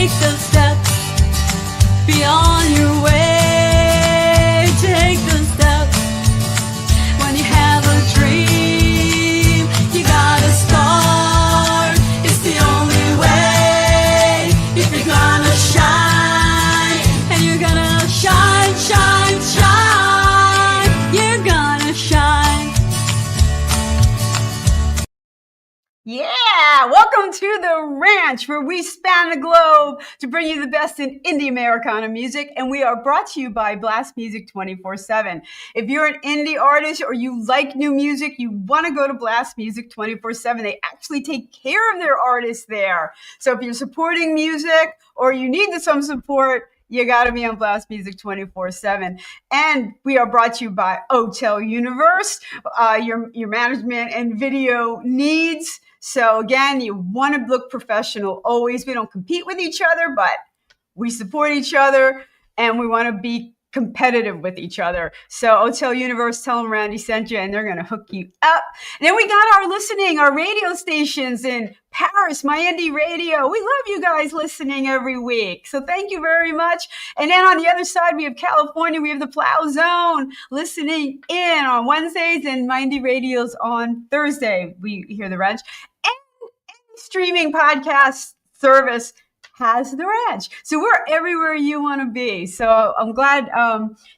take those steps. Be on your way. Take those steps. When you have a dream, you gotta start. It's the only way. If you're gonna shine, and you're gonna shine, shine, shine. You're gonna shine. Yeah, welcome to the ranch where we span the globe to bring you the best in indie Americana music, and we are brought to you by Blast Music 24/7. If you're an indie artist or you like new music, you want to go to Blast Music 24/7. They actually take care of their artists there. So if you're supporting music or you need some support, you got to be on Blast Music 24/7. And we are brought to you by Hotel Universe, your management and video needs. So again, you want to look professional always. We don't compete with each other, but we support each other and we want to be competitive with each other. So Hotel Universe, tell them Randie sent you and they're going to hook you up. And then we got our radio stations in Paris, My Indie Radio. We love you guys listening every week. So thank you very much. And then on the other side, we have California. We have the Plow Zone listening in on Wednesdays and My Indie Radio's on Thursday. We hear the ranch. And streaming podcast service has the ranch. So we're everywhere you want to be. So I'm glad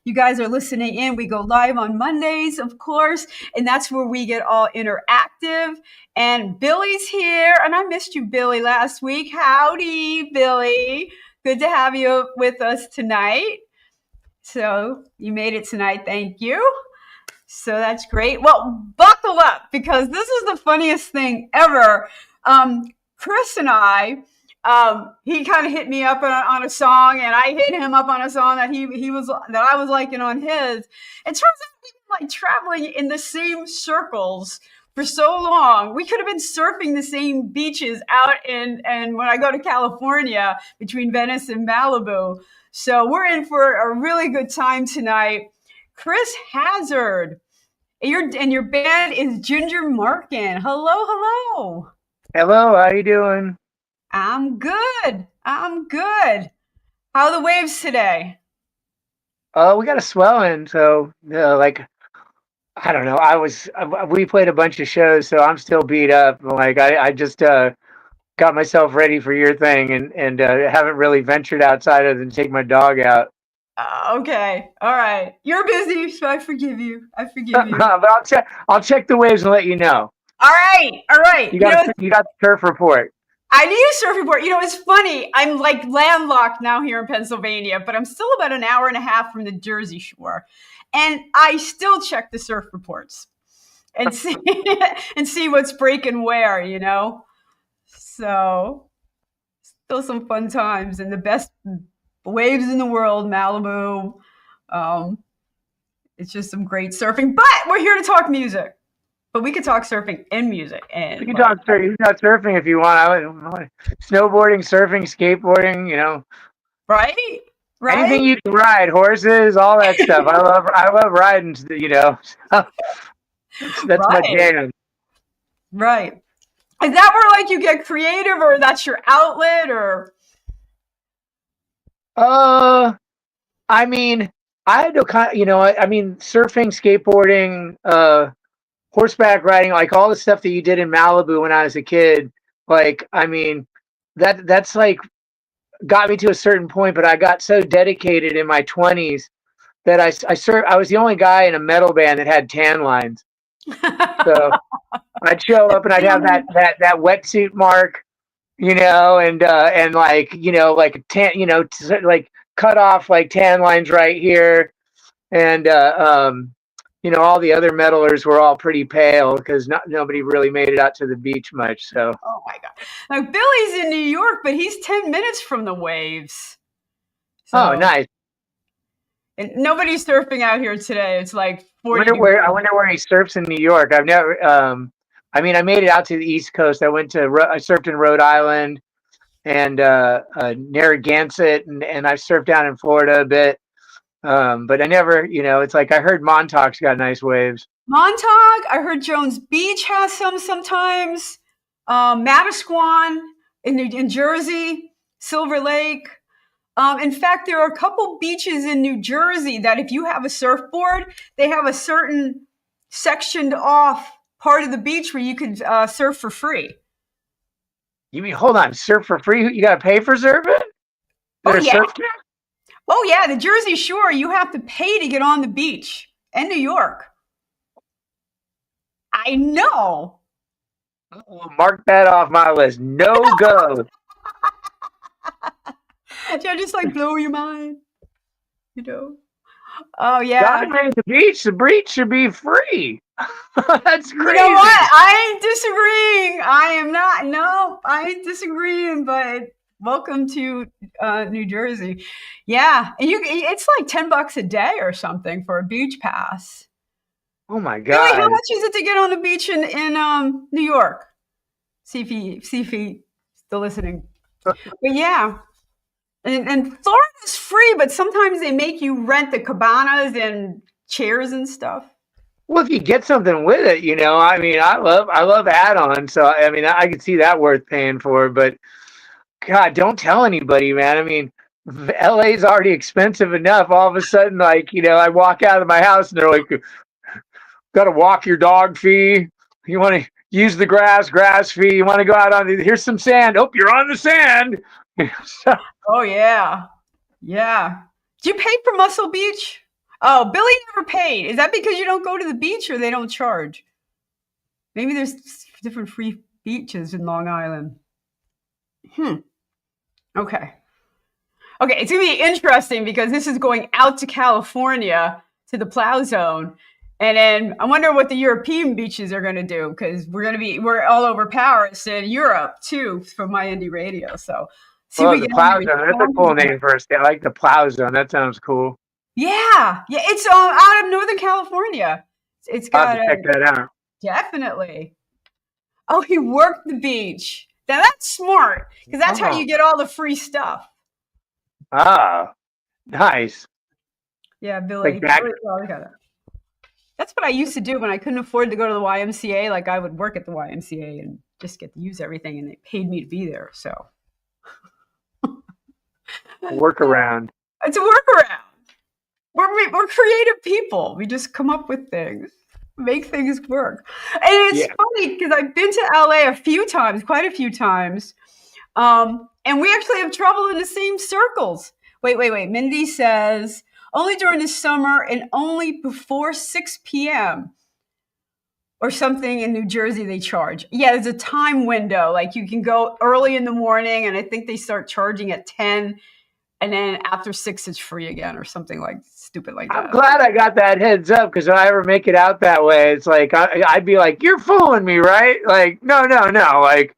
you guys are listening in. We go live on Mondays, of course, and that's where we get all interactive. And Billy's here, and I missed you, Billy, last week. Howdy, Billy. Good to have you with us tonight. So you made it tonight. Thank you. So that's great. Well, buckle up because this is the funniest thing ever. Chris and I, he kind of hit me up on a song, and I hit him up on a song that I was liking on his. It turns out we've been like traveling in the same circles for so long. We could have been surfing the same beaches out and when I go to California between Venice and Malibu. So we're in for a really good time tonight. Chris Hazard, and your band is Ginger Markin. Hello, hello. Hello, how you doing? I'm good. How are the waves today? We got a swelling, so I don't know. We played a bunch of shows, so I'm still beat up. Like I just got myself ready for your thing, and haven't really ventured outside other than take my dog out. Okay, all right. You're busy, so I forgive you. But I'll check the waves and let you know. All right. You got the surf report. I need a surf report. It's funny. I'm like landlocked now here in Pennsylvania, but I'm still about an hour and a half from the Jersey Shore. And I still check the surf reports and see what's breaking where, So still some fun times and the best waves in the world, Malibu. It's just some great surfing, but we're here to talk music. But we could talk surfing and music. And you can talk surfing if you want. Snowboarding, surfing, skateboarding, Right? Anything you can ride, horses, all that stuff. I love riding, That's my jam. Right. Is that where you get creative, or that's your outlet, or? I mean, I had to surfing, skateboarding, horseback riding, like all the stuff that you did in Malibu when I was a kid. That's got me to a certain point, but I got so dedicated in my 20s that I was the only guy in a metal band that had tan lines. So I'd show up and I'd have that wetsuit mark, and tan, cut off tan lines right here. And, all the other metalers were all pretty pale because nobody really made it out to the beach much. So. Oh my God! Now Billy's in New York, but he's 10 minutes from the waves. So, oh, nice. And nobody's surfing out here today. It's like 40. I wonder where he surfs in New York. I've never. I made it out to the East Coast. I surfed in Rhode Island and Narragansett, and I surfed down in Florida a bit. But I never, it's like I heard Montauk's got nice waves. Montauk, I heard Jones Beach has some sometimes. Mattaquan in Jersey. Silver Lake. In fact, there are a couple beaches in New Jersey that if you have a surfboard, they have a certain sectioned off part of the beach where you could surf for free. You mean, hold on, surf for free? You got to pay for surfing? Oh, There's yeah. surf camp? Oh, yeah. The Jersey Shore, you have to pay to get on the beach. And New York. I know. Mark that off my list. No go. Did I just like blow your mind? You know? Oh, yeah. God made the beach. The beach should be free. That's crazy. You know what? I ain't disagreeing. I am not. No, I ain't disagreeing. But welcome to New Jersey. Yeah, and it's like $10 a day or something for a beach pass. Oh my Billy, how God. much is it to get on the beach in New York? See if he still listening. But yeah, and Florida's free, but sometimes they make you rent the cabanas and chairs and stuff. Well, if you get something with it, you know, I mean, I love add-ons, so I mean, I could see that worth paying for. But God, don't tell anybody, man. I mean, LA's already expensive enough. All of a sudden, like, you know, I walk out of my house and they're like, "Got to walk your dog fee. You want to use the grass fee. You want to go out on here's some sand. Oh, you're on the sand." Oh yeah, yeah. Do you pay for Muscle Beach? Oh, Billy never paid. Is that because you don't go to the beach or they don't charge? Maybe there's different free beaches in Long Island. Okay. Okay, it's going to be interesting because this is going out to California to the plow zone. And then I wonder what the European beaches are going to do because we're all over Paris and Europe too for my indie radio. So the plow zone. That's a cool name for a state. I like the plow zone. That sounds cool. Yeah, it's out of Northern California. It's got I'll have to check that out. Definitely. Oh, he worked the beach. Now that's smart because that's how you get all the free stuff. Ah, nice. Yeah, Billy. That's what I used to do when I couldn't afford to go to the YMCA. Like I would work at the YMCA and just get to use everything, and they paid me to be there. So workaround. It's a workaround. We're creative people. We just come up with things, make things work. And it's funny because I've been to LA quite a few times. And we actually have trouble in the same circles. Wait. Mindy says, only during the summer and only before 6 p.m. or something in New Jersey they charge. Yeah, there's a time window. Like you can go early in the morning, and I think they start charging at 10. And then after 6, it's free again or something like stupid like that. I'm glad I got that heads up because if I ever make it out that way, it's like I'd be like, "You're fooling me, right?" Like, no. Like,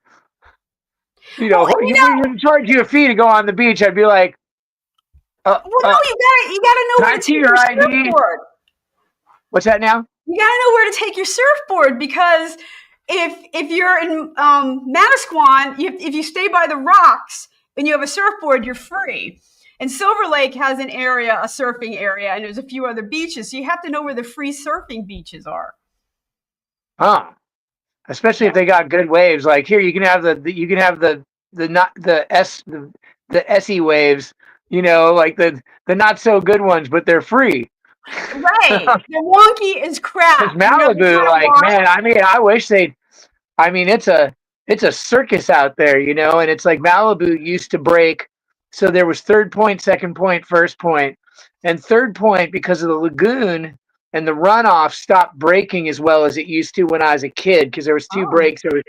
you know, we charge you a fee to go on the beach. I'd be like, well, no, you gotta know where to take your surfboard. What's that now? You gotta know where to take your surfboard because if you're in Manasquan, if you stay by the rocks and you have a surfboard, you're free. And Silver Lake has a surfing area, and there's a few other beaches. So you have to know where the free surfing beaches are. Huh. Especially if they got good waves. Like here, you can have the SE waves. You know, like the not so good ones, but they're free. Right. The wonky is crap. Malibu, man. I mean, I wish they'd. I mean, it's a circus out there, you know, and it's like Malibu used to break. So there was third point, second point, first point, and third point because of the lagoon and the runoff stopped breaking as well as it used to when I was a kid because there was two breaks. There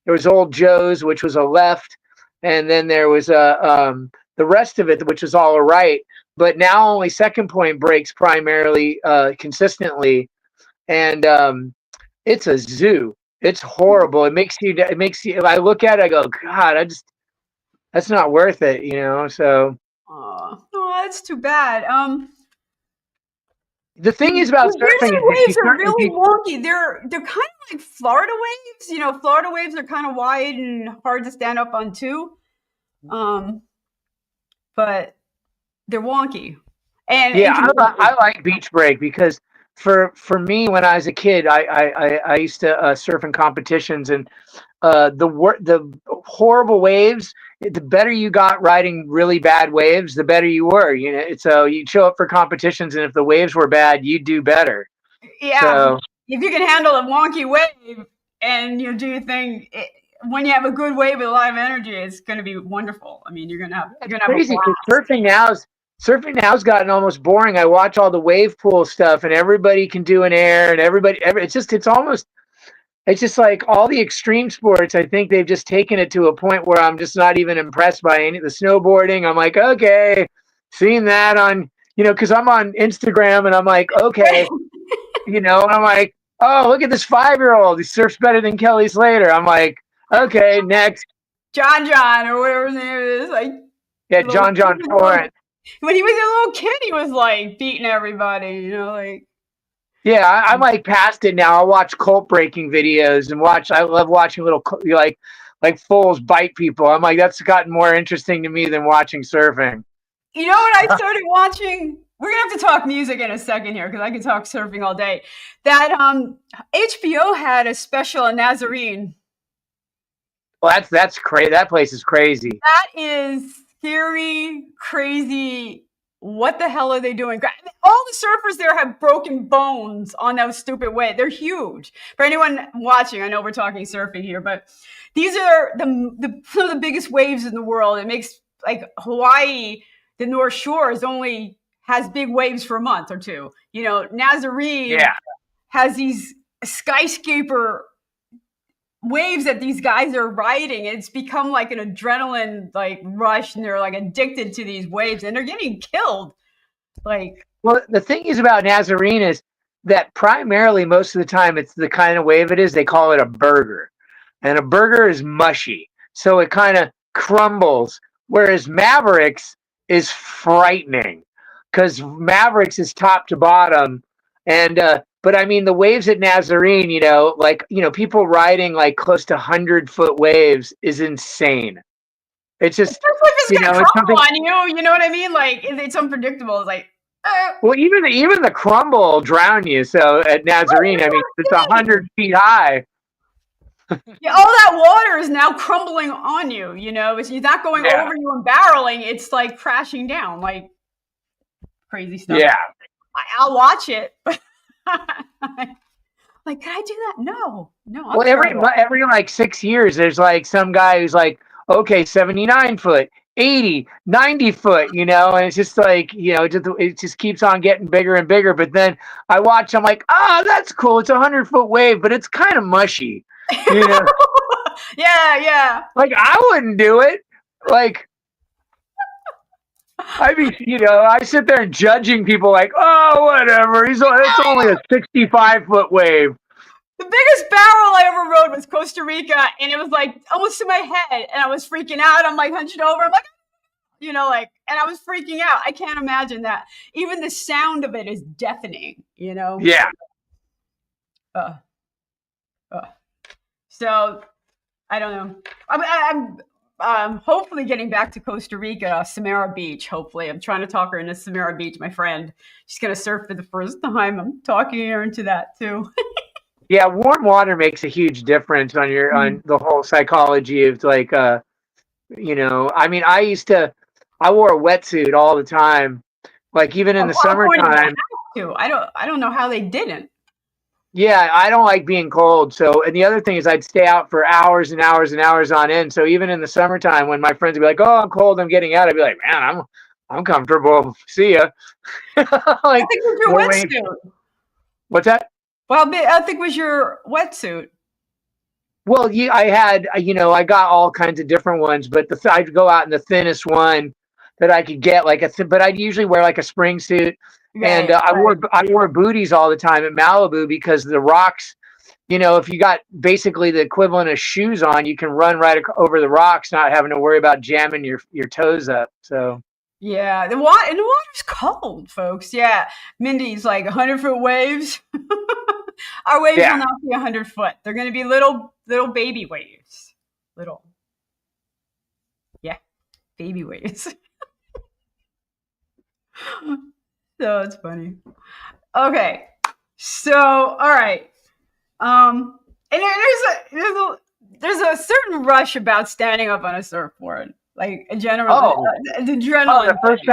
was Old Joe's, which was a left, and then there was the rest of it, which was all a right. But now only second point breaks primarily consistently, and it's a zoo. It's horrible. It makes you. If I look at it, I go, God, that's not worth it, you know. So. Oh, that's too bad. The thing is about surfing is waves are really wonky. They're kind of like Florida waves. You know, Florida waves are kind of wide and hard to stand up on too. But they're wonky. And I like beach break because for me when I was a kid, I used to surf in competitions, and the horrible waves, the better you got riding really bad waves, the better you were. So you'd show up for competitions, and if the waves were bad, you'd do better. Yeah. So If you can handle a wonky wave and you do your thing, when you have a good wave with a lot of energy, it's going to be wonderful. I mean, you're going to it's have a crazy because blast. surfing now's gotten almost boring. I watch all the wave pool stuff, and everybody can do an air, and it's just like all the extreme sports. I think they've just taken it to a point where I'm just not even impressed by any of the snowboarding. I'm like, okay, seeing that on, because I'm on Instagram, and I'm like, okay, and I'm like, oh, look at this 5-year-old. He surfs better than Kelly Slater. I'm like, okay, next. John or whatever his name is, like Yeah, John Torrance. when he was a little kid, he was like beating everybody, like. Yeah, I'm like past it now. I watch cult breaking videos and I love watching little like fools bite people. I'm like, that's gotten more interesting to me than watching surfing. You know what I started watching? We're gonna have to talk music in a second here because I can talk surfing all day. That HBO had a special on Nazarene. Well, that's crazy. That place is crazy. That is scary, crazy. What the hell are they doing? All the surfers there have broken bones on those stupid waves. They're huge. For anyone watching, I know we're talking surfing here, but these are some of the biggest waves in the world. It makes like Hawaii, the North Shore only has big waves for a month or two. Nazarene has these skyscraper waves that these guys are riding. It's become like an adrenaline rush, and they're like addicted to these waves, and they're getting killed. Well, the thing is about Nazarene is that primarily most of the time it's the kind of wave it is. They call it a burger, and a burger is mushy, so it kind of crumbles. Whereas Mavericks is frightening because Mavericks is top to bottom, and but I mean the waves at Nazarene, people riding like close to 100-foot waves is insane. It's just it's gonna crumble on you. You know what I mean? Like it's unpredictable. It's like. Well, even the crumble will drown you. So at Nazarene, I mean, it's 100 feet high. Yeah, all that water is now crumbling on you. It's not going over you and barreling. It's like crashing down, like crazy stuff. Yeah, I'll watch it. Like, can I do that? No. Well, every like 6 years, there's like some guy who's like, okay, 79 foot, 80, 90 foot, and it's just like, it just keeps on getting bigger and bigger. But then I watch, I'm like, that's cool. It's 100-foot wave, but it's kind of mushy. Yeah. Like I wouldn't do it. Like, I mean, I sit there and judging people like, oh, whatever. It's only a 65-foot wave. The biggest barrel I ever rode was Costa Rica, and it was like almost to my head, and I was freaking out. I'm like hunched over. I'm like, and I was freaking out. I can't imagine that. Even the sound of it is deafening, Yeah. So, I don't know. I'm hopefully getting back to Costa Rica, Samara Beach, hopefully. I'm trying to talk her into Samara Beach, my friend. She's going to surf for the first time. I'm talking her into that, too. Yeah, warm water makes a huge difference on on the whole psychology of like, I mean, I wore a wetsuit all the time, like even in the summertime. I don't know how they didn't. Yeah, I don't like being cold. So, and the other thing is I'd stay out for hours and hours and hours on end. So even in the summertime when my friends would be like, oh, I'm cold, I'm getting out, I'd be like, man, I'm comfortable. See ya. Like, I think it was your wetsuit. What's that? Well, I think it was your wetsuit. Well, I had, I got all kinds of different ones, but I'd go out in the thinnest one that I could get, but I'd usually wear like a spring suit. Right, and I wore booties all the time at Malibu because the rocks, if you got basically the equivalent of shoes on, you can run right over the rocks, not having to worry about jamming your toes up. So yeah, the water's cold, folks. Yeah, Mindy's like 100-foot waves. Our waves will not be 100 foot. They're going to be little baby waves. Baby waves. So it's funny. Okay, so all right. And there's a certain rush about standing up on a surfboard, like a general Oh, the oh, adrenaline. the first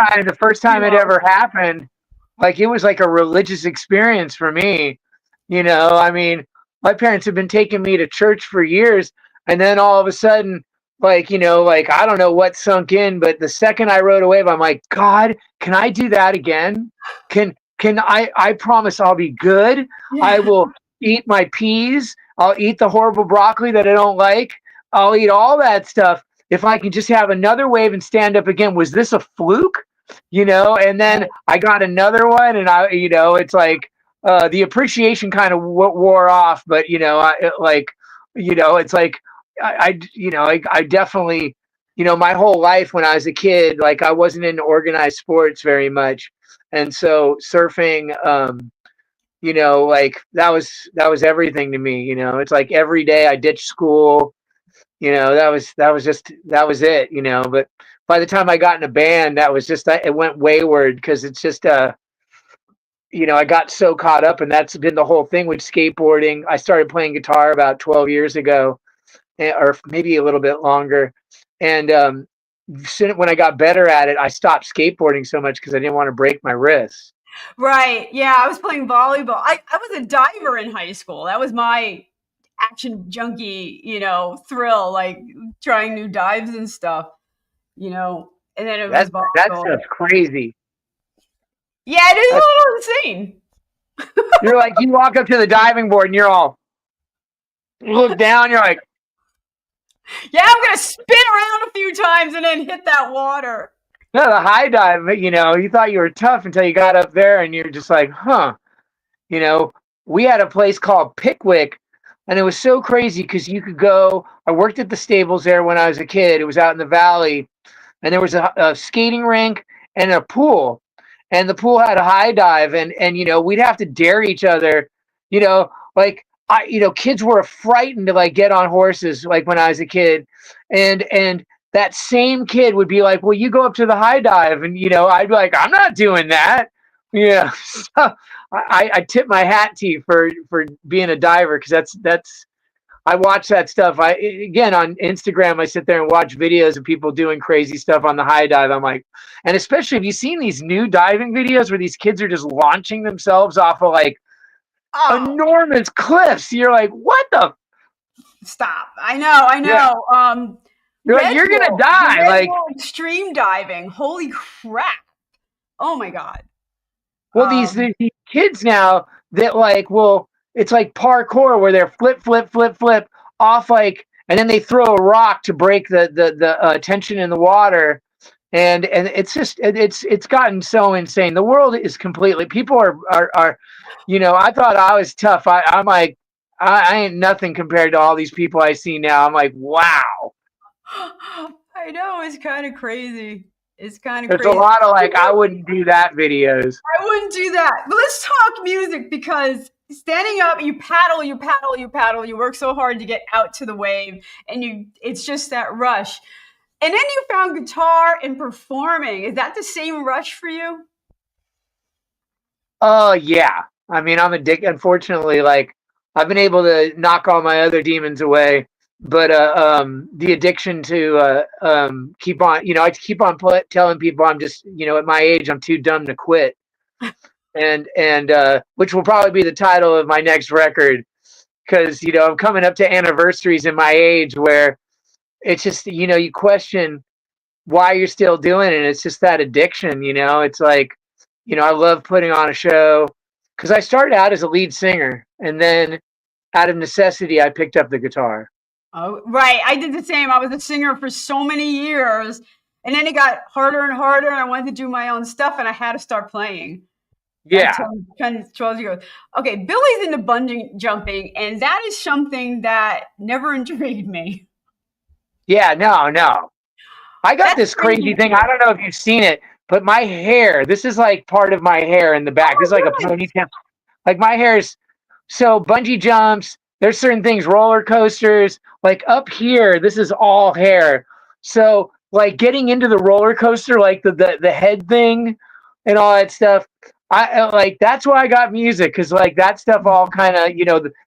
You time it know, ever happened, like it was like a religious experience for me. I mean, my parents have been taking me to church for years, and then all of a sudden, like, like I don't know what sunk in, but the second I rode a wave, I'm like, God, can I do that again? Can I promise I'll be good. I yeah, will eat my peas. I'll eat the horrible broccoli that I don't like. I'll eat all that stuff if I can just have another wave and stand up again. Was this a fluke? And then right. I got another one, and it's like the appreciation kind of wore off, but it's like I definitely, my whole life when I was a kid, like I wasn't into organized sports very much, and so surfing, like that was everything to me. It's like every day I ditched school. That was it. But by the time I got in a band, that was just it went wayward because it's just I got so caught up, and that's been the whole thing with skateboarding. I started playing guitar about 12 years ago, or maybe a little bit longer, and when I got better at it, I stopped skateboarding so much because I didn't want to break my wrists. Right. Yeah, I was playing volleyball. I was a diver in high school. That was my action junkie, thrill, like trying new dives and stuff, and then it was That volleyball. stuff's crazy. Yeah, it is a That's, little insane. you're like you walk up to the diving board and you look down, you're like, Yeah, I'm gonna spin around a few times and then hit that water. no, the high dive. You thought you were tough until you got up there, and you're just like, huh. You know, we had a place called Pickwick, and it was so crazy because you could go. I worked at the stables there when I was a kid. It was out in the valley, and there was a skating rink and a pool, and the pool had a high dive, and we'd have to dare each other. Like kids were frightened to like get on horses like when I was a kid, and that same kid would be like, well, you go up to the high dive, and I'd be like, I'm not doing that. So I tip my hat to you for being a diver, because that's I watch that stuff. Again, on Instagram, I sit there and watch videos of people doing crazy stuff on the high dive. I'm like, and especially have you seen these new diving videos where these kids are just launching themselves off of like Oh, enormous cliffs? You're like, what the? stop. I know, I Yeah, know. you're like, you're gonna The die. Red Like, Bull extreme diving. Holy crap. Oh my God. well, these, Um, these kids now that like, well, it's like parkour where they're flip, flip, flip, flip off like, and then they throw a rock to break the tension in the water, and it's just it's gotten so insane. The world is completely, people are I thought I was tough. I'm like, I ain't nothing compared to all these people I see now. I'm like, wow. I know, it's kind of crazy. It's kind of There's a crazy. lot of like, I wouldn't do that videos. I wouldn't do that. But let's talk music, because standing up, you paddle, you paddle, you paddle, you work so hard to get out to the wave, and it's just that rush. And then you found guitar and performing. Is that the same rush for you? Oh yeah. I mean, I'm addicted. Unfortunately, like I've been able to knock all my other demons away, but the addiction to keep on. I keep on telling people I'm just, at my age, I'm too dumb to quit, and which will probably be the title of my next record, because I'm coming up to anniversaries in my age where it's just you question why you're still doing it. It's just that addiction. It's like, I love putting on a show, because I started out as a lead singer, and then out of necessity, I picked up the guitar. Oh, right. I did the same. I was a singer for so many years, and then it got harder and harder, and I wanted to do my own stuff, and I had to start playing. That Yeah. 12 years ago. Okay, Billy's into bungee jumping, and that is something that never intrigued me. Yeah. No, no. I got That's this crazy crazy thing. too. I don't know if you've seen it, but my hair, this is like part of my hair in the back. This is like a Oh, really? ponytail. Like my hair is, so bungee jumps, there's certain things, roller coasters, like up here, this is all hair. So like getting into the roller coaster, like the head thing and all that stuff. I like that's why I got music, because like that stuff all kind of,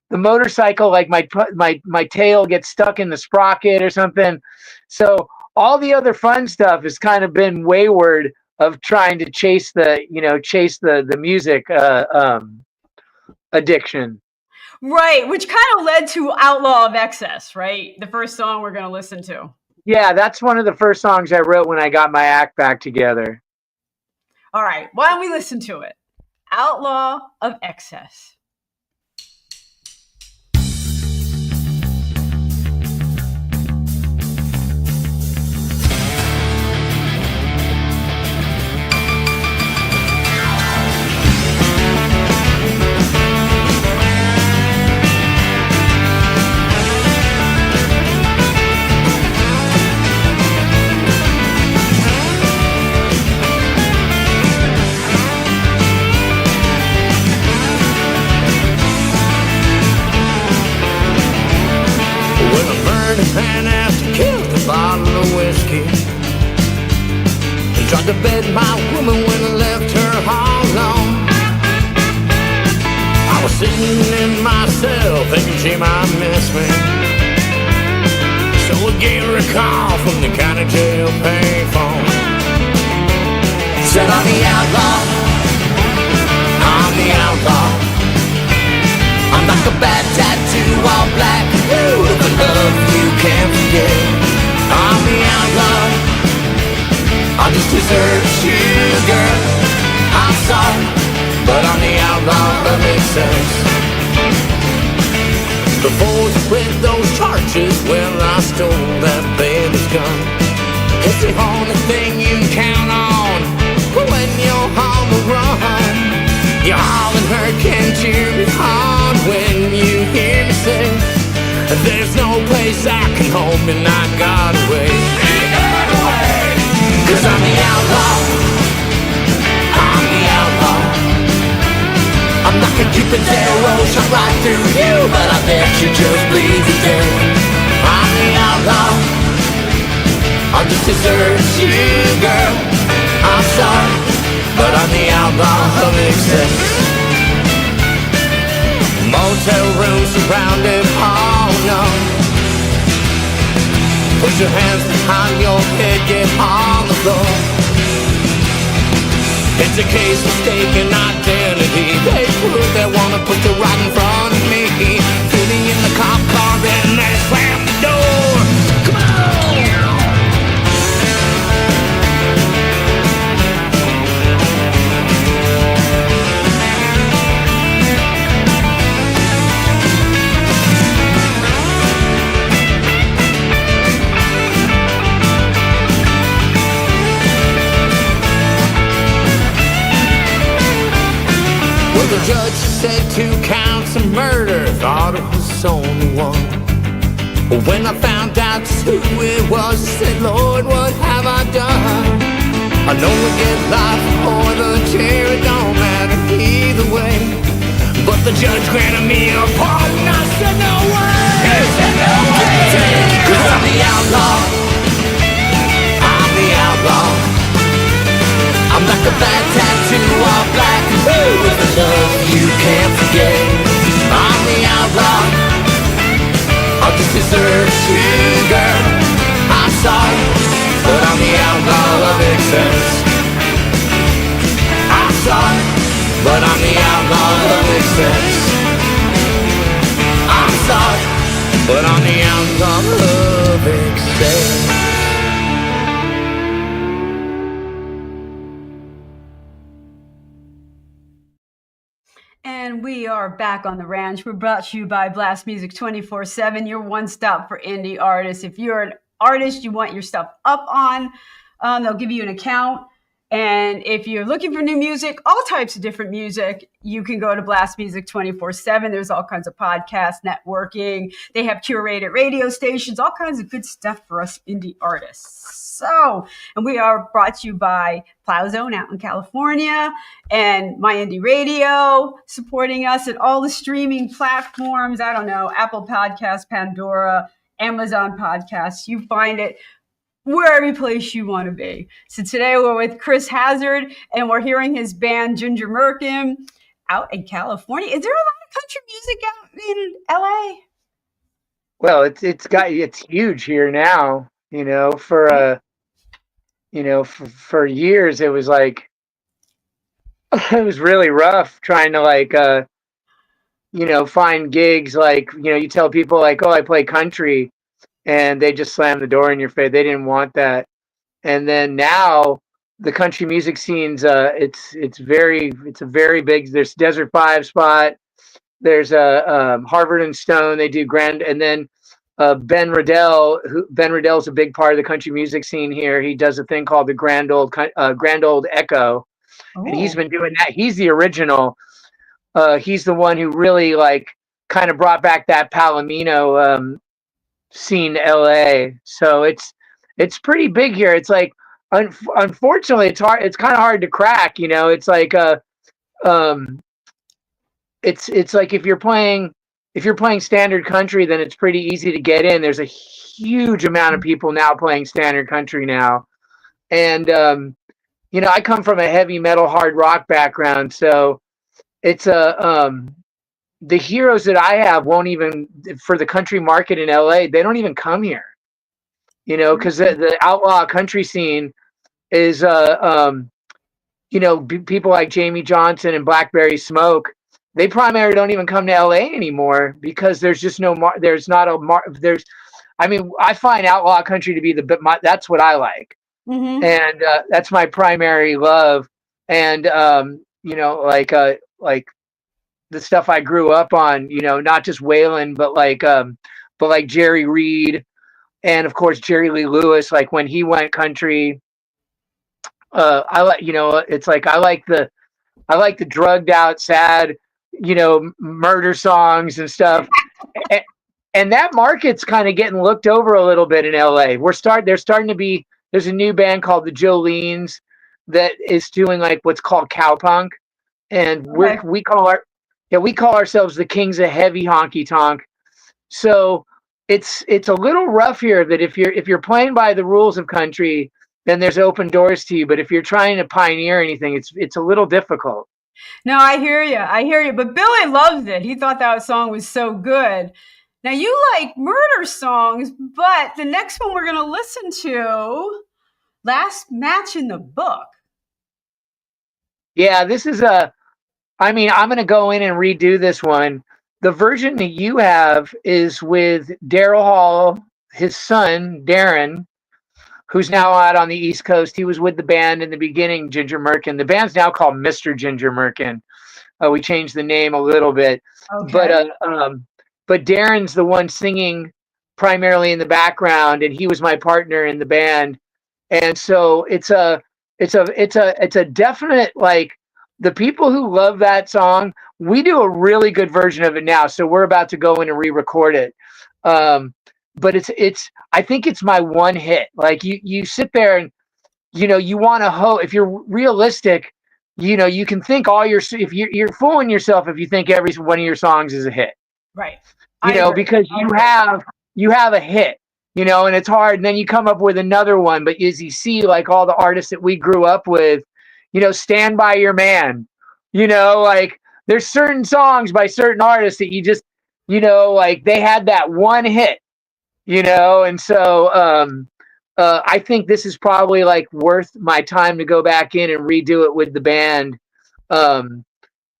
the motorcycle, like my tail gets stuck in the sprocket or something. So all the other fun stuff has kind of been wayward of trying to chase the music addiction. Right, which kind of led to Outlaw of Excess, right? The first song we're going to listen to. Yeah, that's one of the first songs I wrote when I got my act back together. All right, why don't we listen to it? Outlaw of Excess. And after killed a bottle of whiskey and tried to bed my woman when I left her all alone. I was sitting in my cell thinking she might miss me, so I gave her a call from the county jail payphone. Said I'm the outlaw, I'm the outlaw. I'm like a bad tattoo, all black, blue, the love you can't forget. I'm the outlaw, I just deserve sugar. I'm sorry, but I'm the outlaw of excess. Before you quit those charges, well, I stole that baby's gun. It's the only thing you can count on when you're on the run. Your hollering hurt can cheer me on when you hear me say, there's no place I can home and I got away. Cause I'm the outlaw, I'm the outlaw. I'm not gonna keep Cupid's arrow shot right through you, but I bet you just bleed today. I'm the outlaw, I just deserve you, girl. I'm sorry, but I'm the outlaw of excess. Motel room surrounded, oh no. Put your hands behind your head, get on the floor. It's a case of mistaken identity. They prove they wanna put you right in front of me. Sitting in the cop car, then they slam the door. Come on! The judge said 2 counts of murder, thought it was only 1. When I found out just who it was, I said, Lord, what have I done? I know we get life or the chair, it don't matter either way. But the judge granted me a pardon, I said no way. He said no way. Cause I'm the outlaw, I'm the outlaw. I'm like a bad tattoo, all black and blue, with a love you can't forget. I'm the outlaw, I just deserve you, girl. I'm sorry, but I'm the outlaw of excess. I'm sorry, but I'm the outlaw of excess. I'm sorry, but I'm the outlaw of excess. And we are back on the ranch. We're brought to you by Blast Music 24/7, your one stop for indie artists. If you're an artist, you want your stuff up on, they'll give you an account. And if you're looking for new music, all types of different music, you can go to Blast Music 24/7. There's all kinds of podcasts, networking. They have curated radio stations, all kinds of good stuff for us indie artists. So, and we are brought to you by Plow Zone out in California and My Indie Radio supporting us at all the streaming platforms. I don't know, Apple Podcasts, Pandora, Amazon Podcasts. You find it. we're every place you want to be. So today we're with Chris Hazard, and we're hearing his band Ginger Merkin out in California. Is there a lot of country music out in LA? Well, it's huge here now. For years it was like it was really rough trying to find gigs. Like, you tell people like, oh, I play country, and they just slam the door in your face. They didn't want that. And then now the country music scene's it's a very big. There's Desert Five spot. There's a Harvard and Stone. They do grand, and then Ben Riddell's a big part of the country music scene here. He does a thing called the Grand Old Echo, and he's been doing that. He's the original. He's the one who really kind of brought back that Palomino scene to LA. So it's pretty big here. It's like unfortunately it's hard. It's kind of hard to crack. It's like it's like if you're playing standard country, then it's pretty easy to get in. There's a huge amount of people now playing standard country now, and I come from a heavy metal hard rock background, so it's the heroes that I have won't even, for the country market in LA, they don't even come here, because the outlaw country scene is people like Jamie Johnson and Blackberry Smoke. They primarily don't even come to LA anymore because there's just I find outlaw country to be that's what I like. Mm-hmm. And that's my primary love. And like the stuff I grew up on, not just Waylon, but like Jerry Reed, and of course Jerry Lee Lewis. Like when he went country, I like, it's like I like the drugged out, sad, murder songs and stuff. And that market's kind of getting looked over a little bit in LA. There's a new band called the Jolenes that is doing like what's called cowpunk, and we call ourselves the kings of heavy honky tonk. So it's a little rough here. That if you're playing by the rules of country, then there's open doors to you. But if you're trying to pioneer anything, it's a little difficult. No, I hear you. But Billy loved it. He thought that song was so good. Now you like murder songs, but the next one we're going to listen to, Last Match in the Book. Yeah, this is I'm going to go in and redo this one. The version that you have is with Daryl Hall, his son, Darren, who's now out on the East Coast. He was with the band in the beginning, Ginger Merkin. The band's now called Mr. Ginger Merkin. We changed the name a little bit. Okay. But Darren's the one singing primarily in the background, and he was my partner in the band. And so it's a definite, like, the people who love that song, we do a really good version of it now. So we're about to go in and re-record it. But I think it's my one hit. Like you sit there and, you want to hope, if you're realistic, you can think if you're fooling yourself if you think every one of your songs is a hit. Right. Because you have a hit, and it's hard. And then you come up with another one. But as you see, like all the artists that we grew up with, Stand By Your Man, like there's certain songs by certain artists that you just, like they had that one hit, and so I think this is probably like worth my time to go back in and redo it with the band.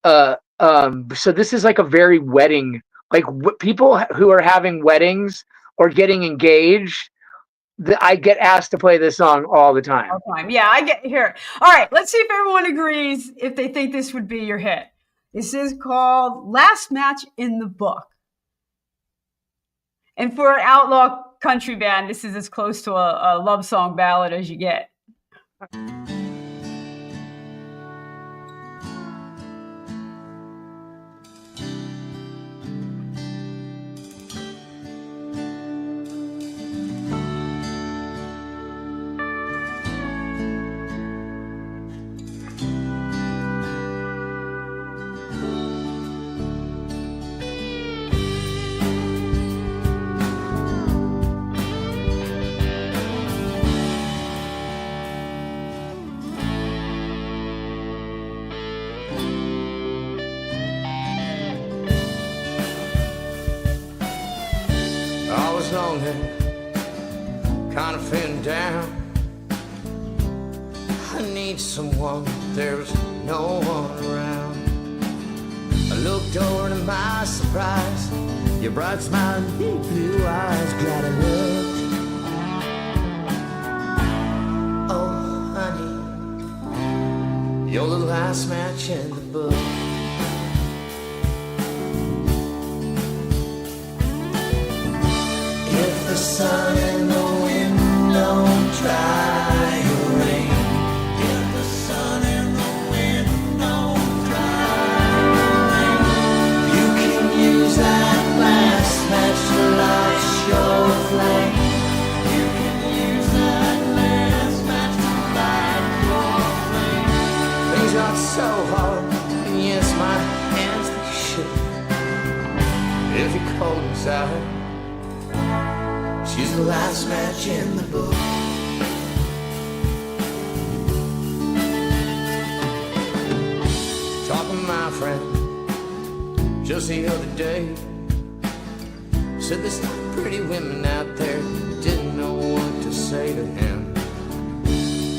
So this is like a very wedding, like people who are having weddings or getting engaged, I get asked to play this song all the time. Yeah, I get here. All right, let's see if everyone agrees if they think this would be your hit. This is called Last Match in the Book. And for an outlaw country band, this is as close to a love song ballad as you get. lonely, kind of feeling down. I need someone, there's no one around. I looked over to my surprise, your bright smile and deep blue eyes. Glad I looked. Oh, honey, you're the last match in the book. If the sun and the wind don't dry your rain, if the sun and the wind don't dry your rain, you can use that last match to light your flame. You can use that last match to light your flame. Things got so hard, and yes, my hands they shook. If you're cold inside, she's the last match in the book. Talking to my friend just the other day, said there's pretty women out there, didn't know what to say to him.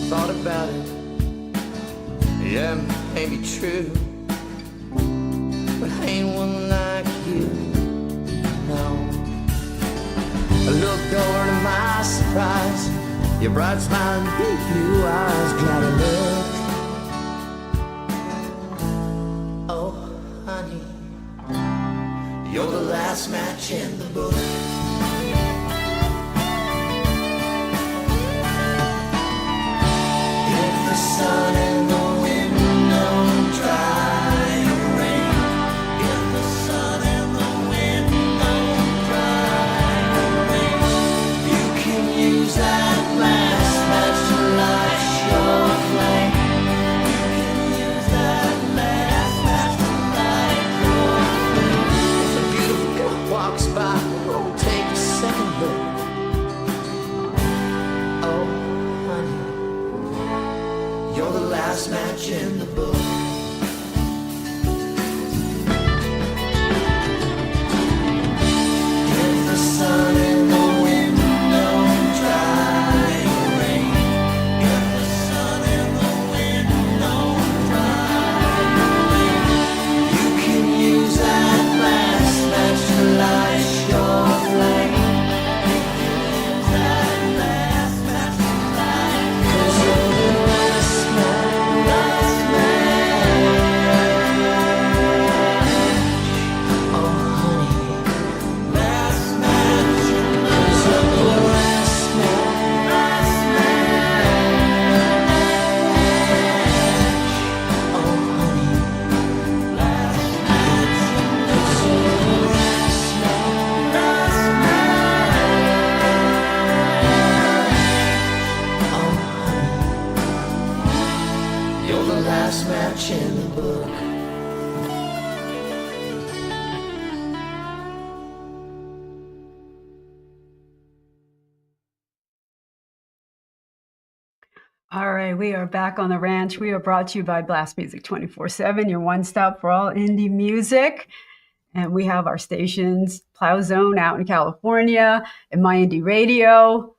Thought about it, yeah, maybe true, but I ain't one like you, no. I looked over to my surprise, your bright smile and deep blue eyes. Glad I looked. Oh, honey, you're the last match in the book. If the sun and the wind don't dry your rain, if the sun and the wind don't dry your rain, you can use that last match to light your flame. You can use that last match to light your flame. If a beautiful girl walks by, oh, take a second look. Oh, honey, you're the last match in the book. If the sun and the wind don't dry your rain, if the sun and the wind don't dry your rain, you can use that last match to light your flame. You can use that last match to light, 'cause you're the last match, last match. Oh, honey, last match, 'cause you're the last match, last match. Oh, honey, last match, 'cause you're the last match, last match. Oh, honey, you're the last match in the book. All right, we are back on the ranch. We are brought to you by Blast Music 24/7, your one stop for all indie music. And we have our stations, Plow Zone out in California, and My Indie Radio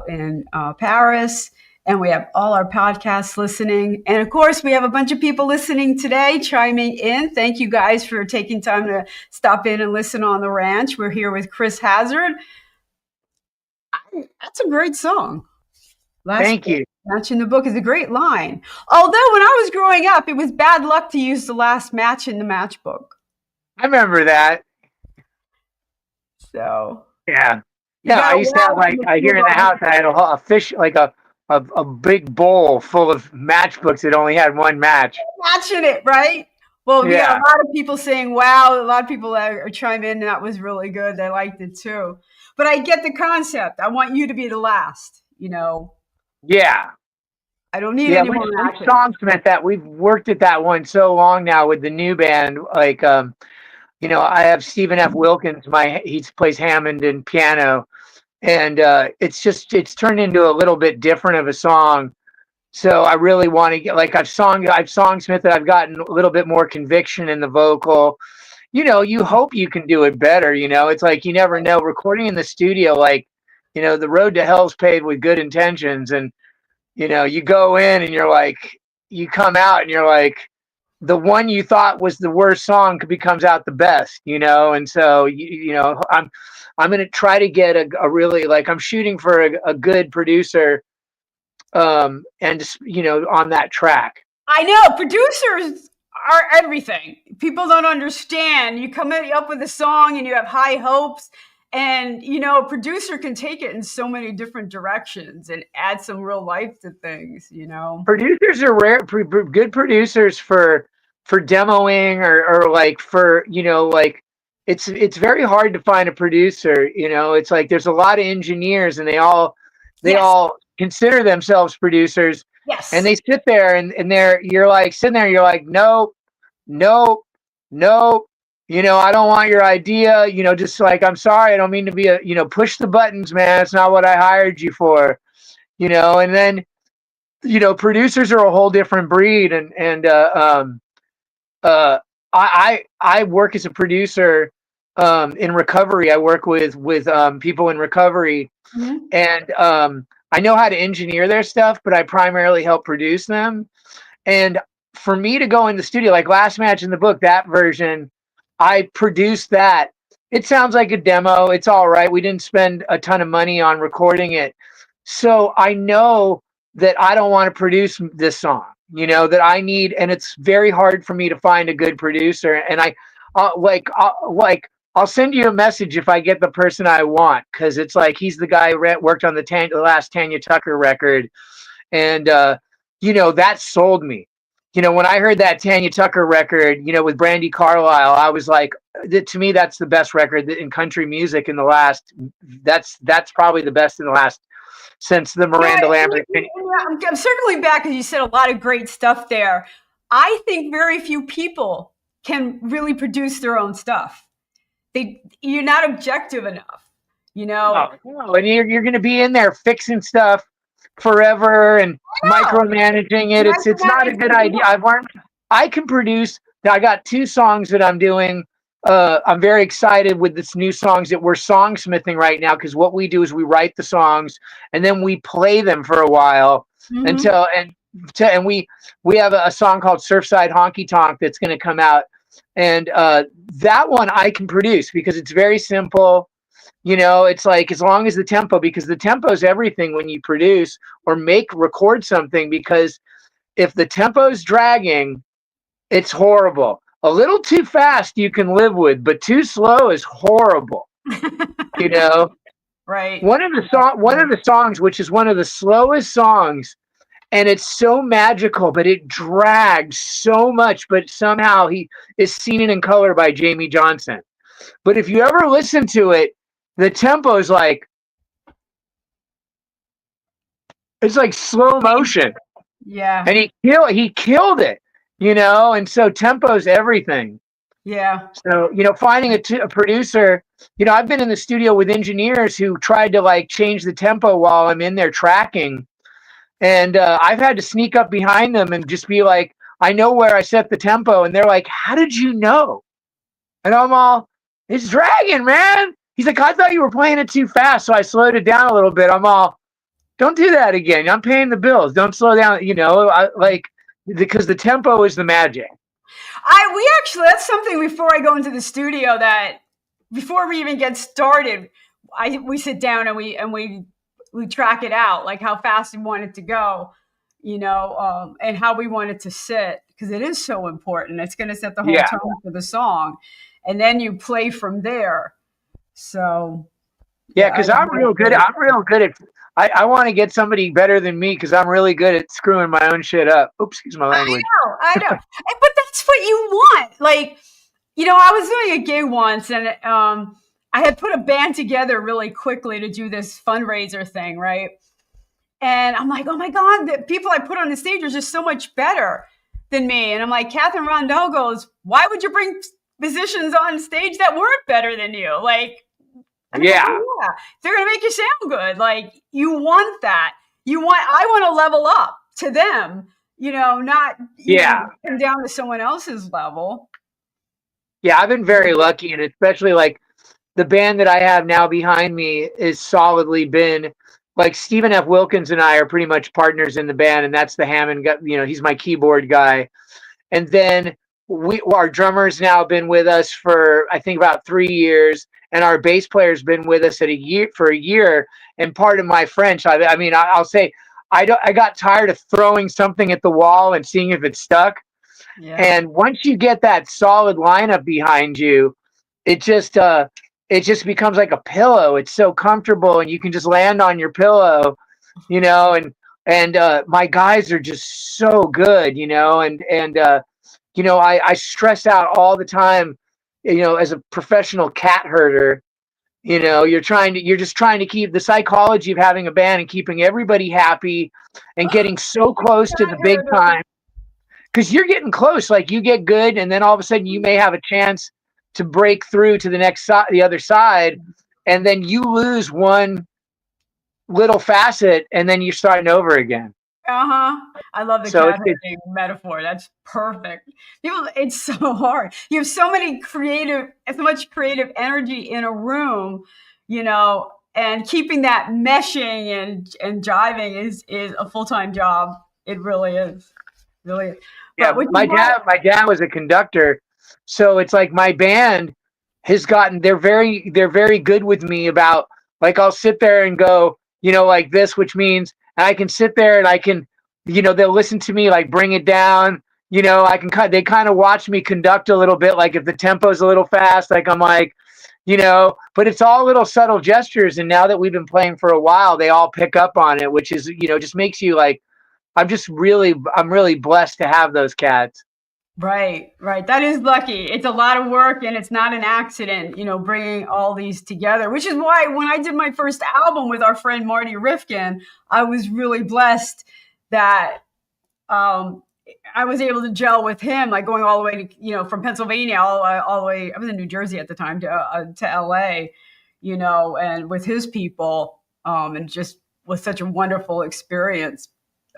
in Paris. And we have all our podcasts listening. And of course, we have a bunch of people listening today, chiming in. Thank you guys for taking time to stop in and listen on the ranch. We're here with Chris Hazard. That's a great song. Thank you. Match in the book is a great line. Although when I was growing up, it was bad luck to use the last match in the matchbook. I remember that. So Yeah. Yeah, I used to have here in the house, I had a fish, like a big bowl full of matchbooks that only had one match. matching it, right? Well, Yeah. a lot of people saying, wow, a lot of people are chime in, and that was really good. They liked it too. But I get the concept. I want you to be the last, Yeah. I don't need Yeah, any more we've matches. songsmith that. We've worked at that one so long now with the new band. Like, I have Stephen F. Wilkins. He plays Hammond and piano, and it's turned into a little bit different of a song. So I really want to get I've songsmithed it. I've gotten a little bit more conviction in the vocal, you hope you can do it better. It's like you never know. Recording in the studio, like, the road to hell's paved with good intentions, and you go in and you're like, you come out and you're like, the one you thought was the worst song becomes out the best, and so I'm gonna try to get a really, like, I'm shooting for a good producer, and just, on that track. I know producers are everything. People don't understand. You come up with a song and you have high hopes, and a producer can take it in so many different directions and add some real life to things. Producers are rare. Good producers for demoing, or like, for, like, it's very hard to find a producer. It's like there's a lot of engineers, and they Yes. all consider themselves producers, and Yes. they sit there, and you're like sitting there, you're like, nope, nope, nope. I don't want your idea. Just like, I'm sorry, I don't mean to be push the buttons, man. It's not what I hired you for. And then, producers are a whole different breed, uh, I work as a producer, in recovery. I work with people in recovery, Mm-hmm. and I know how to engineer their stuff, but I primarily help produce them. And for me to go in the studio, like Last Match in the Book, that version, I produced that. It sounds like a demo. It's all right. We didn't spend a ton of money on recording it. So I know that I don't want to produce this song, that I need, and it's very hard for me to find a good producer. And I'll send you a message if I get the person I want, because it's like, he's the guy who worked on the last Tanya Tucker record, and that sold me. When I heard that Tanya Tucker record, with Brandi Carlile, I was like, to me, that's the best record in country music in the last. That's probably the best in the last, since the Miranda Lambert. I'm circling back because you said a lot of great stuff there. I think very few people can really produce their own stuff. You're not objective enough. No, and you're going to be in there fixing stuff forever and micromanaging it. It's not a good idea. I've learned I can produce. I got 2 songs that I'm doing. I'm very excited with this new songs that we're songsmithing right now, because what we do is we write the songs and then we play them for a while, until and we have a song called Surfside Honky Tonk that's going to come out, and that one I can produce because it's very simple. It's like, as long as the tempo, because the tempo is everything when you produce or record something, because if the tempo's dragging, it's horrible. A little too fast you can live with, but too slow is horrible. Right. One of the songs, which is one of the slowest songs, and it's so magical, but it drags so much, but somehow he is Seen It in Color by Jamie Johnson. But if you ever listen to it, the tempo is like, it's like slow motion. Yeah. And he killed it, and so tempo is everything. Yeah. So, finding a producer, I've been in the studio with engineers who tried to, like, change the tempo while I'm in there tracking. And I've had to sneak up behind them and just be like, I know where I set the tempo. And they're like, how did you know? And I'm all, it's dragging, man. He's like, I thought you were playing it too fast, so I slowed it down a little bit. I'm all, don't do that again. I'm paying the bills. Don't slow down, because the tempo is the magic. We actually, that's something before I go into the studio, that before we even get started, we sit down and we track it out, like how fast we want it to go, and how we want it to sit, because it is so important. It's going to set the whole tone for the song, and then you play from there. So because I'm real good at. I want to get somebody better than me, because I'm really good at screwing my own shit up. Oops, excuse my language. I know. But that's what you want. Like, I was doing a gig once, and I had put a band together really quickly to do this fundraiser thing, right? And I'm like, oh my God, the people I put on the stage are just so much better than me. And I'm like, Catherine Rondeau goes, why would you bring musicians on stage that weren't better than you? Like, yeah. They're going to make you sound good. Like, you want that. I want to level up to them, not come down to someone else's level. Yeah, I've been very lucky, and especially like the band that I have now behind me is solidly been like Stephen F. Wilkins and I are pretty much partners in the band, and that's the Hammond guy. You know, he's my keyboard guy. And then our drummer's now been with us for I think about 3 years, and our bass player's been with us at a year. And part of my French, I mean, I'll say I got tired of throwing something at the wall and seeing if it stuck. Yeah. And once you get that solid lineup behind you, it just becomes like a pillow. It's so comfortable, and you can just land on your pillow, you know. And my guys are just so good, you know. And you know, I stress out all the time, you know, as a professional cat herder. You know, you're just trying to keep the psychology of having a band and keeping everybody happy and getting so close to the big time, because you're getting close. Like you get good, and then all of a sudden you may have a chance to break through to the next side, the other side, and then you lose one little facet, and then you're starting over again. Uh-huh. I love the So cat herding metaphor. That's perfect. People, it's so hard. You have so much creative energy in a room, you know, and keeping that meshing and jiving is a full-time job. It really is. Really is. yeah, But which is my why, dad was a conductor, so it's like my band has gotten they're very good with me about, like, I'll sit there and go, you know, like this, which means I can sit there and I can, you know, they'll listen to me like bring it down. You know, I can they kind of watch me conduct a little bit, like if the tempo's a little fast, like I'm like, you know, but it's all little subtle gestures. And now that we've been playing for a while, they all pick up on it, which is, you know, just makes you like, I'm really blessed to have those cats. right, right. That is lucky. It's a lot of work and it's not an accident, you know, bringing all these together, which is why when I did my first album with our friend Marty Rifkin, I was really blessed that um, I was able to gel with him, like going all the way to, you know, from Pennsylvania all the way. I was in New Jersey at the time to LA, you know, and with his people, and just was such a wonderful experience.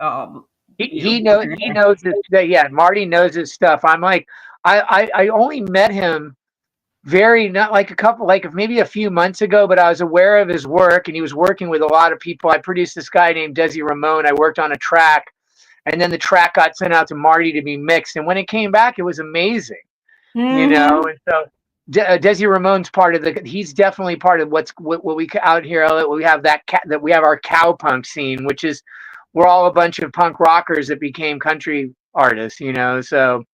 Um, you know, He knows this. Yeah, Marty knows his stuff. I'm like, I only met him very not like a couple like maybe a few months ago, but I was aware of his work, and he was working with a lot of people. I produced this guy named Desi Ramon. I worked on a track, and then the track got sent out to Marty to be mixed. And when it came back, it was amazing, you know. mm-hmm. And so Desi Ramon's part of he's definitely part of what we out here. We have that we have our cowpunk scene, which is we're all a bunch of punk rockers that became country artists, you know. So,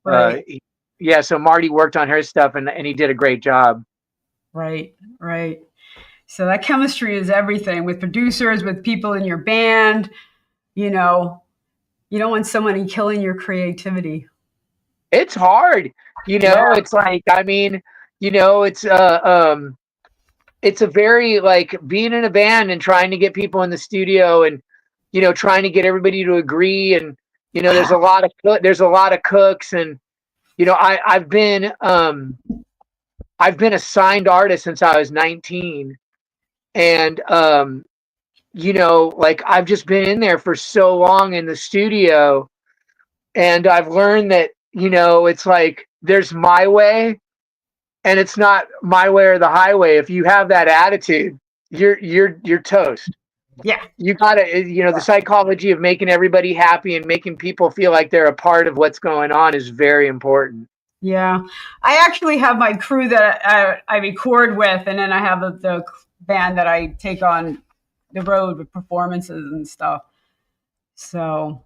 uh, Right, yeah, so Marty worked on her stuff, and he did a great job. right, right. So that chemistry is everything with producers, with people in your band. You know, you don't want someone killing your creativity. It's hard, you know. Yeah. It's like, I mean, you know, it's a very like being in a band and trying to get people in the studio, and you know, trying to get everybody to agree. And you know, there's a lot of cooks, and you know, I've been a signed artist since I was 19, and you know, like I've just been in there for so long in the studio, and I've learned that, you know, it's like there's my way, and it's not my way or the highway. If you have that attitude, you're toast. Yeah. You gotta, you know, the psychology of making everybody happy and making people feel like they're a part of what's going on is very important. Yeah, I actually have my crew that I record with, and then I have the band that I take on the road with performances and stuff. So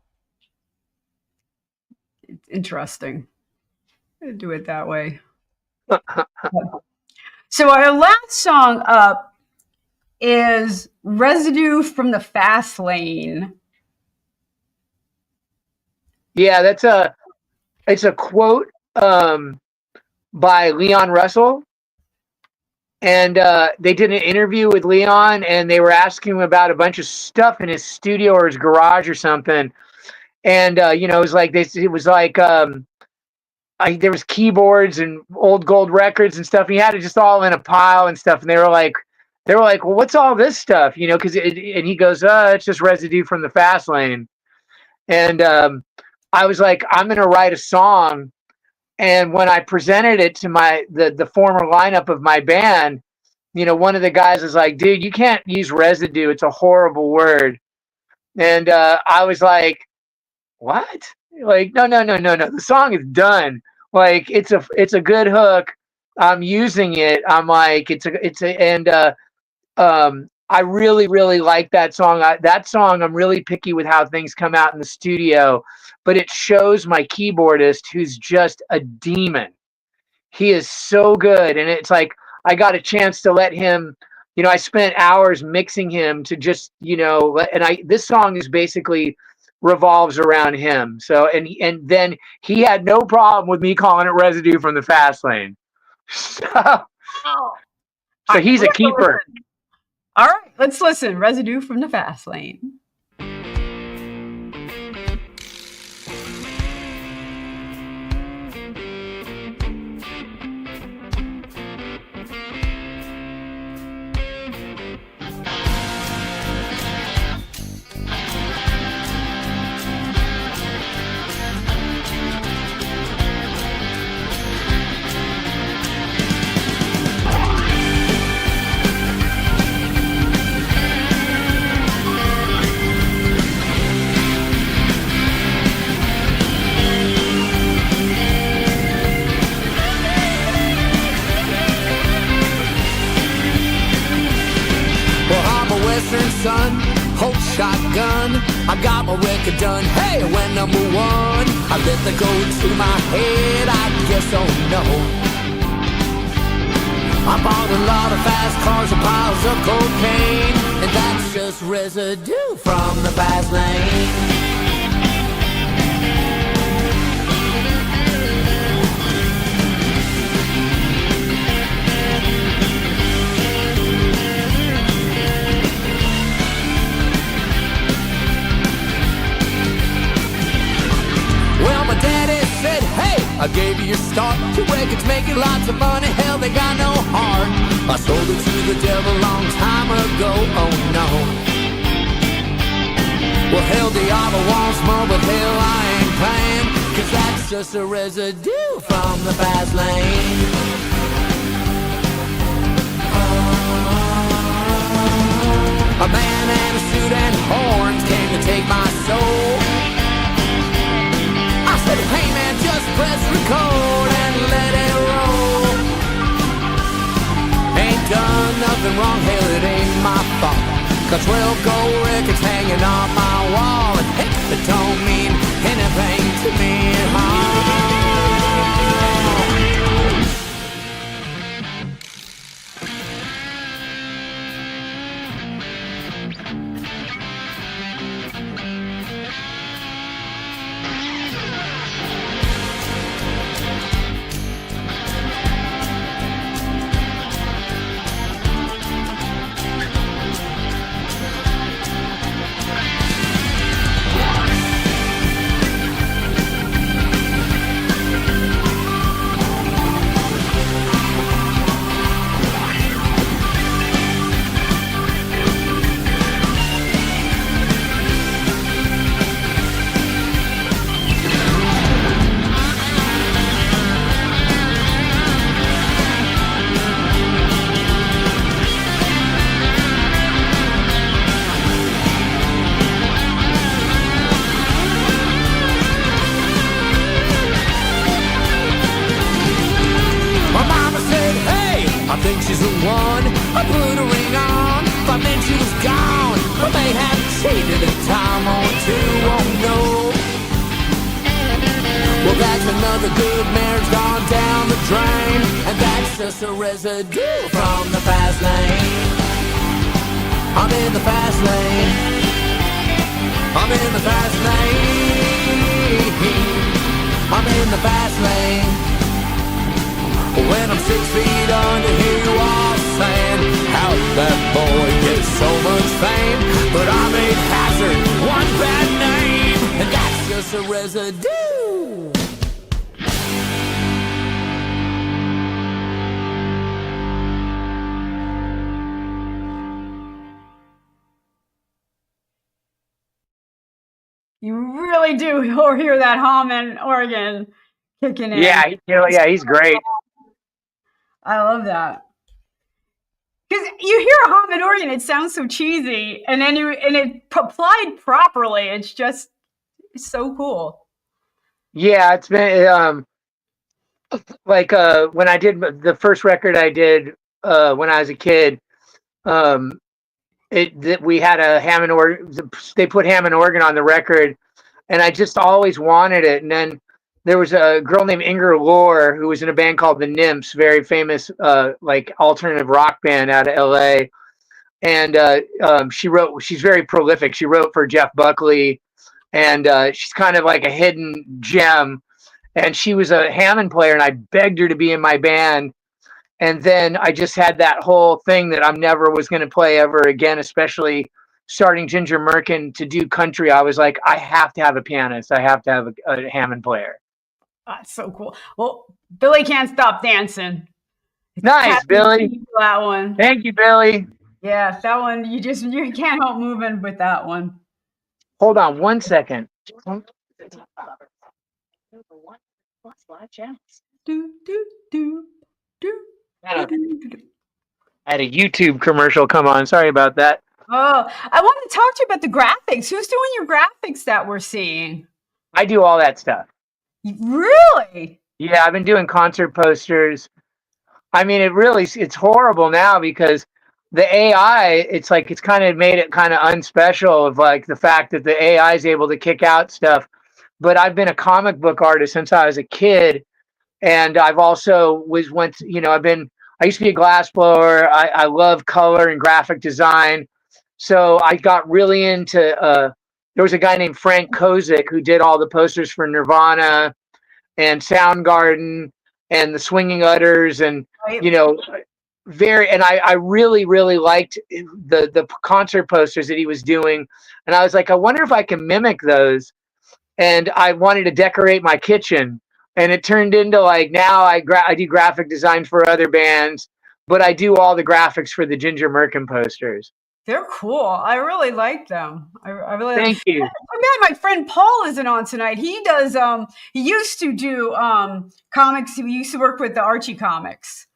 it's interesting to do it that way. So our last song up is "Residue from the Fast Lane." Yeah, it's a quote by Leon Russell, and they did an interview with Leon, and they were asking him about a bunch of stuff in his studio or his garage or something. And you know, it was like there was keyboards and old gold records and stuff. And he had it just all in a pile and stuff. And they were like, well, what's all this stuff? You know, and he goes, it's just residue from the fast lane. And I was like, I'm gonna write a song And when I presented it to the former lineup of my band, one of the guys was like, dude, you can't use residue. It's a horrible word. And I was like, what? Like, no. The song is done. Like, it's a good hook. I'm using it. I'm like, and I really, really like that song. That song, I'm really picky with how things come out in the studio, but it shows my keyboardist, who's just a demon. He is so good. And it's like, I got a chance to let him, I spent hours mixing him to just, this song is basically revolves around him. So, and then he had no problem with me calling it Residue from the Fast Lane. Oh. So he's a keeper. All right, let's listen. Residue from the Fast Lane. Son, hold shotgun. I got my record done. Hey, I went number one. I let the go to my head. I guess, oh no. I bought a lot of fast cars and piles of cocaine, and that's just residue from the fast lane. Well, my daddy said, hey, I gave you your start. Your record's making lots of money, hell, they got no heart. I sold it to the devil a long time ago, oh no. Well, hell, the auto wants more, but hell, I ain't paying, 'cause that's just a residue from the fast lane. A man in a suit and horns came to take my soul. I said, hey man, just press record and let it roll. Ain't done nothing wrong, hell, it ain't my fault. Got 12 gold records hanging on my wall, and heck, it don't mean anything to me at all. I think she's the one. I put a ring on, but then she was gone. I may have cheated a time or two, oh no. Well, that's another good marriage gone down the drain, and that's just a residue from the fast lane. I'm in the fast lane. I'm in the fast lane. I'm in the fast lane. When I'm 6 feet under, hear you all saying, how'd that boy get so much fame? But I made Hazard one bad name, and that's just a residue. You really do hear that hum in Oregon. kicking in. Yeah, yeah, he's great. I love that. Because you hear a Hammond organ, it sounds so cheesy, and then it applied properly. It's so cool. Yeah, it's been like when I did the first record I did when I was a kid. Um, we had a Hammond organ. They put Hammond organ on the record, and I just always wanted it. And then there was a girl named Inger Lore who was in a band called the Nymphs, very famous like alternative rock band out of L.A. And she's very prolific. She wrote for Jeff Buckley, and she's kind of like a hidden gem. And she was a Hammond player, and I begged her to be in my band. And then I just had that whole thing that I'm never was going to play ever again, especially starting Ginger Merkin to do country. I was like, I have to have a pianist. I have to have a Hammond player. That's so cool. Well, Billy Can't Stop Dancing. Nice, Billy. That one. Thank you, Billy. Yeah, that one. You can't help moving with that one. Hold on 1 second. Do, do, do, do. I had a YouTube commercial come on. Sorry about that. Oh, I wanted to talk to you about the graphics. Who's doing your graphics that we're seeing? I do all that stuff. Really? Yeah, I've been doing concert posters. I mean, it's horrible now because the AI, it's like it's kind of made it kind of unspecial of like the fact that the AI is able to kick out stuff. But I've been a comic book artist since I was a kid, and I've also I used to be a glassblower. I love color and graphic design. So I got really into, there was a guy named Frank Kozik who did all the posters for Nirvana and Soundgarden and the Swinging Utters and, I really, really liked the concert posters that he was doing. And I was like, I wonder if I can mimic those. And I wanted to decorate my kitchen. And it turned into like now I do graphic design for other bands, but I do all the graphics for the Ginger Merkin posters. They're cool. I really like them. I really Thank you. I'm glad my friend Paul isn't on tonight. He does he used to do comics. He used to work with the Archie comics.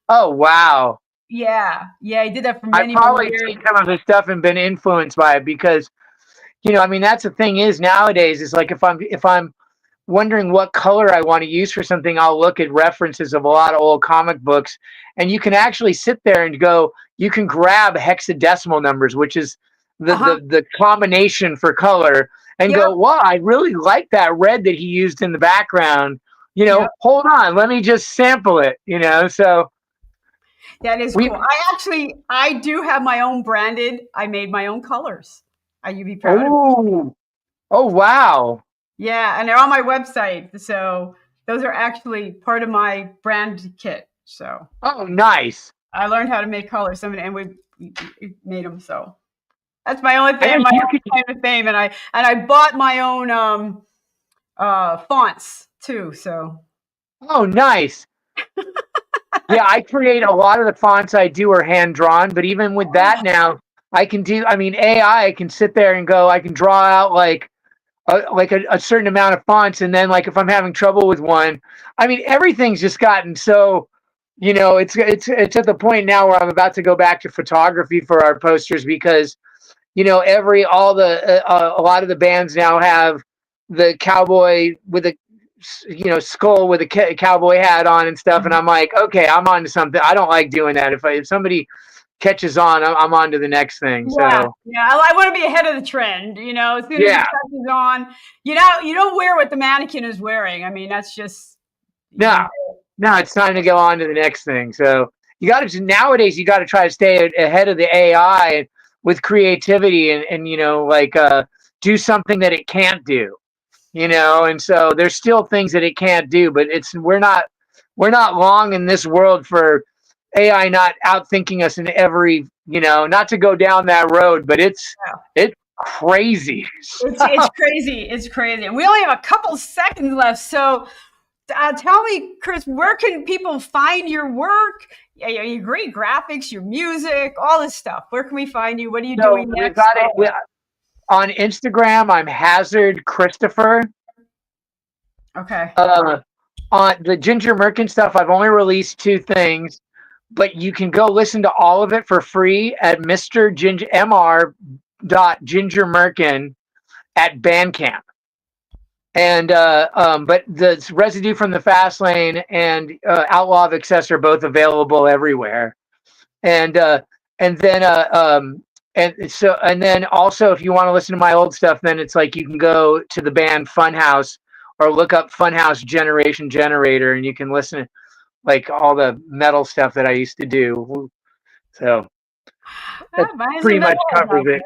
Oh wow. Yeah. He did that for many I've probably years. seen some of his stuff and been influenced by it because I mean that's the thing is nowadays is like if I'm wondering what color I want to use for something, I'll look at references of a lot of old comic books, and you can actually sit there and go, you can grab hexadecimal numbers, which is the combination for color, and go, wow, I really like that red that he used in the background. Hold on, let me just sample it, so. That is cool. I do have my own branded, I made my own colors. You'd be proud of me. Oh, wow. Yeah, and they're on my website. So those are actually part of my brand kit. So. Oh, nice. I learned how to make colors, and we made them. So that's my only thing, my own claim to fame. And I bought my own fonts too. So. Oh, nice. Yeah, I create a lot of the fonts I do are hand drawn, but even with that now, I can do. I mean, AI can sit there and go. I can draw out like a certain amount of fonts, and then like if I'm having trouble with one, I mean everything's just gotten so, it's at the point now where I'm about to go back to photography for our posters because, a lot of the bands now have the cowboy with a skull with a cowboy hat on and stuff, and I'm like, okay, I'm on to something. I don't like doing that. If somebody catches on, I'm on to the next thing. Yeah, so I want to be ahead of the trend. As soon as it catches on, you don't wear what the mannequin is wearing. I mean, that's just no. It's time to go on to the next thing. So nowadays you got to try to stay ahead of the AI with creativity and do something that it can't do. And so there's still things that it can't do, but we're not long in this world for AI not outthinking us in every, not to go down that road, but it's crazy. It's crazy. It's crazy. And we only have a couple seconds left. So tell me, Chris, where can people find your work? Your great graphics, your music, all this stuff. Where can we find you? What are you doing next? On Instagram, I'm Hazard Christopher. Okay. On the Ginger Merkin stuff, I've only released 2 things, but you can go listen to all of it for free at mr.gingermerkin at Bandcamp. And but the Residue from the Fast Lane and Outlaw of Excess are both available everywhere. And then and then also, if you want to listen to my old stuff, then it's like you can go to the band Funhouse or look up Funhouse Generation Generator, and you can listen to like all the metal stuff that I used to do. So that pretty much covers it.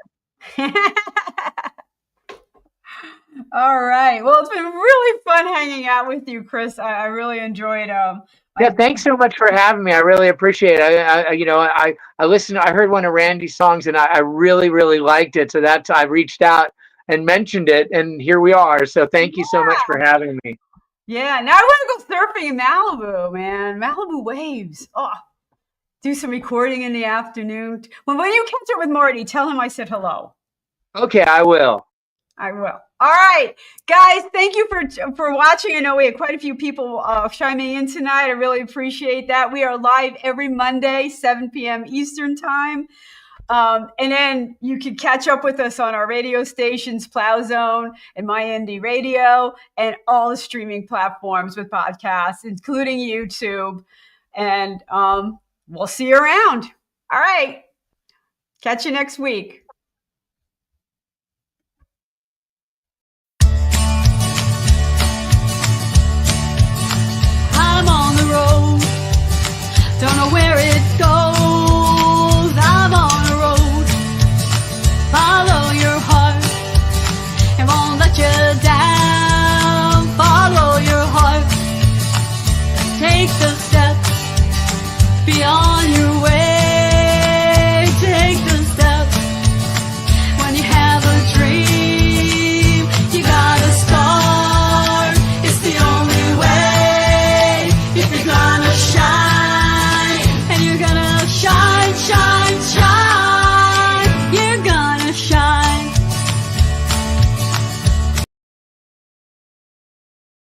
All right. Well, it's been really fun hanging out with you, Chris. I really enjoyed. Yeah, thanks so much for having me. I really appreciate it. I listened. I heard one of Randie's songs, and I really, really liked it. So I reached out and mentioned it, and here we are. So thank you so much for having me. Yeah, now I want to go surfing in Malibu, man. Malibu waves. Oh, do some recording in the afternoon. When you catch up with Marty, tell him I said hello. Okay, I will. I will. All right, guys, thank you for watching. I know we had quite a few people chiming in tonight. I really appreciate that. We are live every Monday, 7 p.m. Eastern time. And then you can catch up with us on our radio stations, Plow Zone and My Indie Radio, and all the streaming platforms with podcasts, including YouTube. And we'll see you around. All right. Catch you next week.